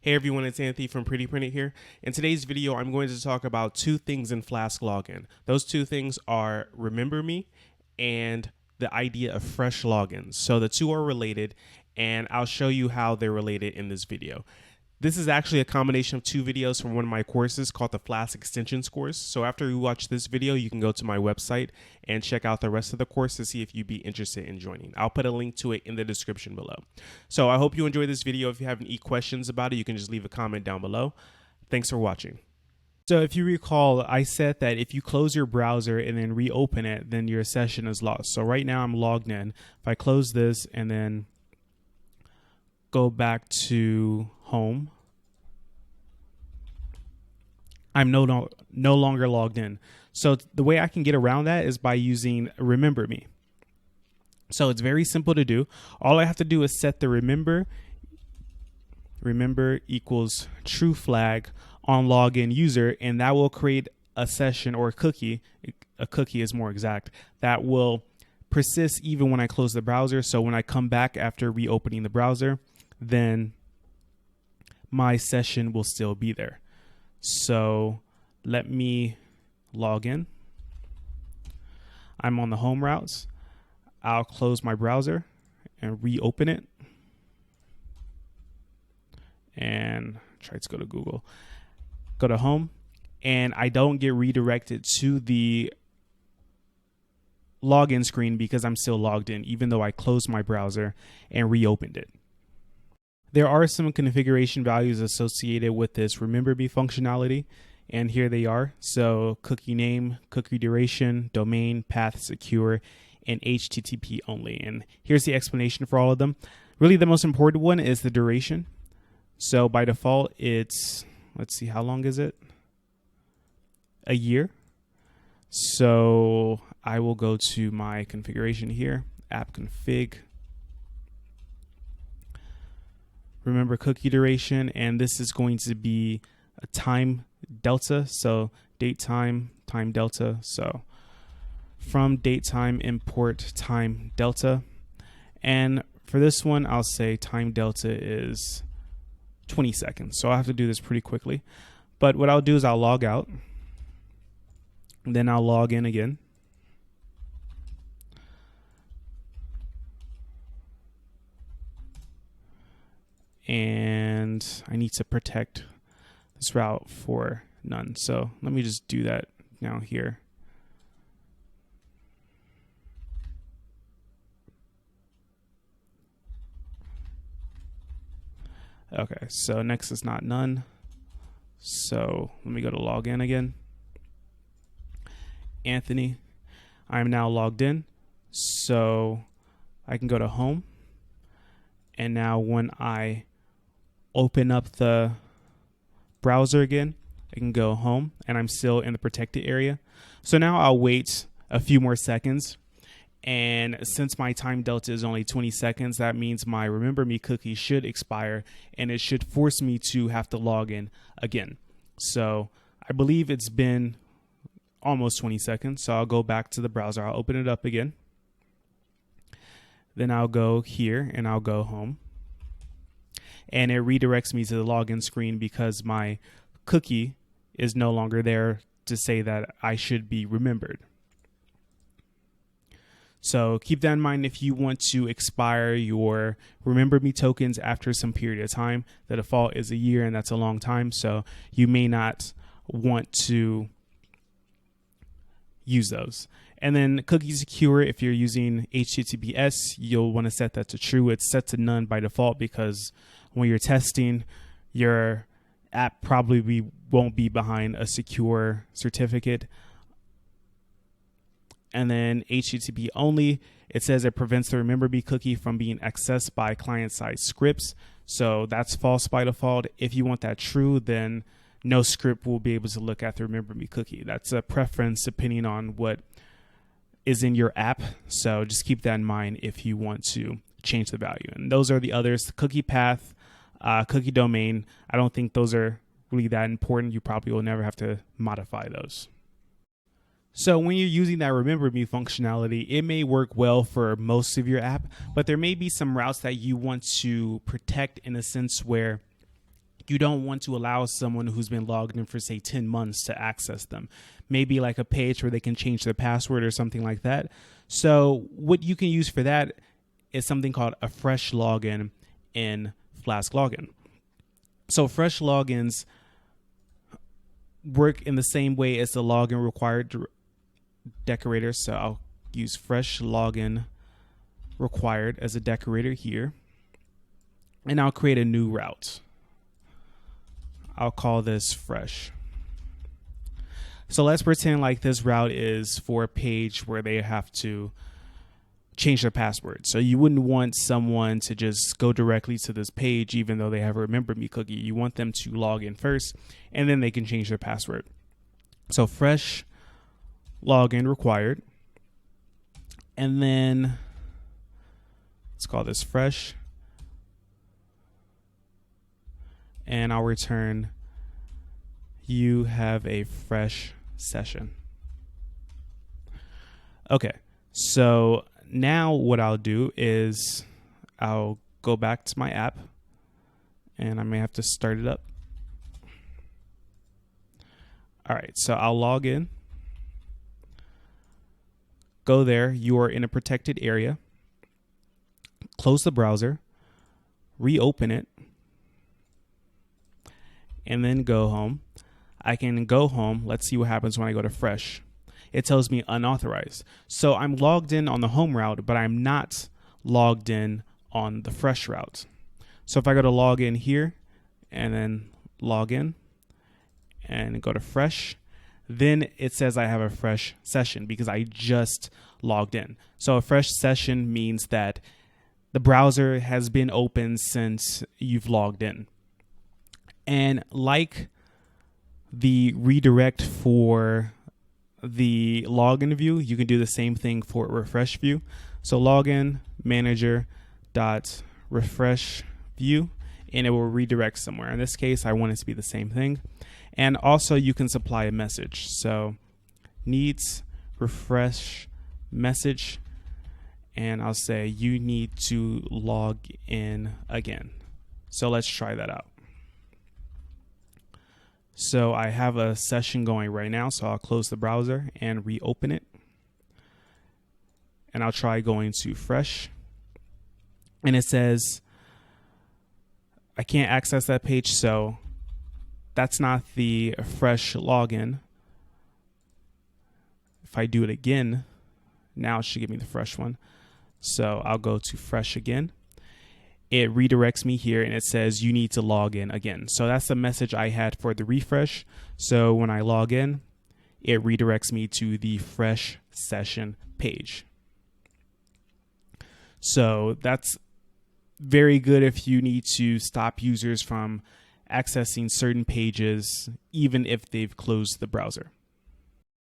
Hey everyone, it's Anthony from Pretty Printed here. In today's video, I'm going to talk about two things in Flask-Login. Those two things are Remember Me and the idea of fresh logins. So the two are related, and I'll show you how they're related in this video. This is actually a combination of two videos from one of my courses called the Flask Extensions course. So after you watch this video, you can go to my website and check out the rest of the course to see if you'd be interested in joining. I'll put a link to it in the description below. So I hope you enjoy this video. If you have any questions about it, you can just leave a comment down below. Thanks for watching. So if you recall, I said that if you close your browser and then reopen it, then your session is lost. So right now I'm logged in. If I close this and then go back to home, I'm no longer logged in. So the way I can get around that is by using Remember Me. So it's very simple to do. All I have to do is set the remember equals true flag on login user, and that will create a session or a cookie is more exact, that will persist even when I close the browser. So when I come back after reopening the browser, then my session will still be there. So let me log in. I'm on the home routes. I'll close my browser and reopen it. And try to go to Google. Go to home, and I don't get redirected to the login screen because I'm still logged in, even though I closed my browser and reopened it. There are some configuration values associated with this Remember Me functionality, and here they are. So cookie name, cookie duration, domain, path secure, and HTTP only. And here's the explanation for all of them. Really, the most important one is the duration. So by default, it's, let's see, how long is it? A year. So I will go to my configuration here, app config. Remember cookie duration, and this is going to be a time delta, so date time delta. So from date time import time delta, and for this one I'll say time delta is 20 seconds. So I'll have to do this pretty quickly, but what I'll do is I'll log out, and then I'll log in again. And I need to protect this route for none. So let me just do that now here. Okay, so next is not none. So let me go to login again. Anthony, I'm now logged in. So I can go to home. And now when I open up the browser again, I can go home, and I'm still in the protected area. So now I'll wait a few more seconds. And since my time delta is only 20 seconds, that means my Remember Me cookie should expire, and it should force me to have to log in again. So I believe it's been almost 20 seconds. So I'll go back to the browser. I'll open it up again. Then I'll go here and I'll go home. And it redirects me to the login screen because my cookie is no longer there to say that I should be remembered. So keep that in mind if you want to expire your Remember Me tokens after some period of time. The default is a year, and that's a long time. So you may not want to use those. And then cookie secure, if you're using HTTPS, you'll want to set that to true. It's set to none by default because when you're testing, your app probably won't be behind a secure certificate. And then HTTP only, it says it prevents the Remember Me cookie from being accessed by client-side scripts. So that's false by default. If you want that true, then no script will be able to look at the Remember Me cookie. That's a preference depending on what is in your app. So just keep that in mind if you want to change the value. And those are the others: cookie path, cookie domain. I don't think those are really that important. You probably will never have to modify those. So when you're using that Remember Me functionality, it may work well for most of your app, but there may be some routes that you want to protect in a sense where You don't want to allow someone who's been logged in for, say, 10 months to access them. Maybe like a page where they can change their password or something like that. So what you can use for that is something called a fresh login in Flask-Login. So fresh logins work in the same way as the login required decorator. So I'll use fresh login required as a decorator here. And I'll create a new route. I'll call this fresh. So let's pretend like this route is for a page where they have to change their password. So you wouldn't want someone to just go directly to this page even though they have a Remember Me cookie. You want them to log in first and then they can change their password. So fresh login required. And then let's call this fresh. And I'll return, you have a fresh session. Okay, so now what I'll do is I'll go back to my app and I may have to start it up. All right, so I'll log in. Go there, you are in a protected area. Close the browser, reopen it, and then go home. I can go home. Let's see what happens when I go to fresh. It tells me unauthorized. So I'm logged in on the home route, but I'm not logged in on the fresh route. So if I go to log in here and then log in and go to fresh, then it says I have a fresh session because I just logged in. So a fresh session means that the browser has been open since you've logged in. And like the redirect for the login view, you can do the same thing for refresh view. So login manager dot refresh view, and it will redirect somewhere. In this case, I want it to be the same thing. And also you can supply a message. So needs refresh message, and I'll say you need to log in again. So let's try that out. So I have a session going right now, so I'll close the browser and reopen it. And I'll try going to fresh. And it says I can't access that page, so that's not the fresh login. If I do it again, now it should give me the fresh one. So I'll go to fresh again. It redirects me here and it says you need to log in again. So that's the message I had for the refresh. So when I log in, it redirects me to the fresh session page. So that's very good if you need to stop users from accessing certain pages, even if they've closed the browser.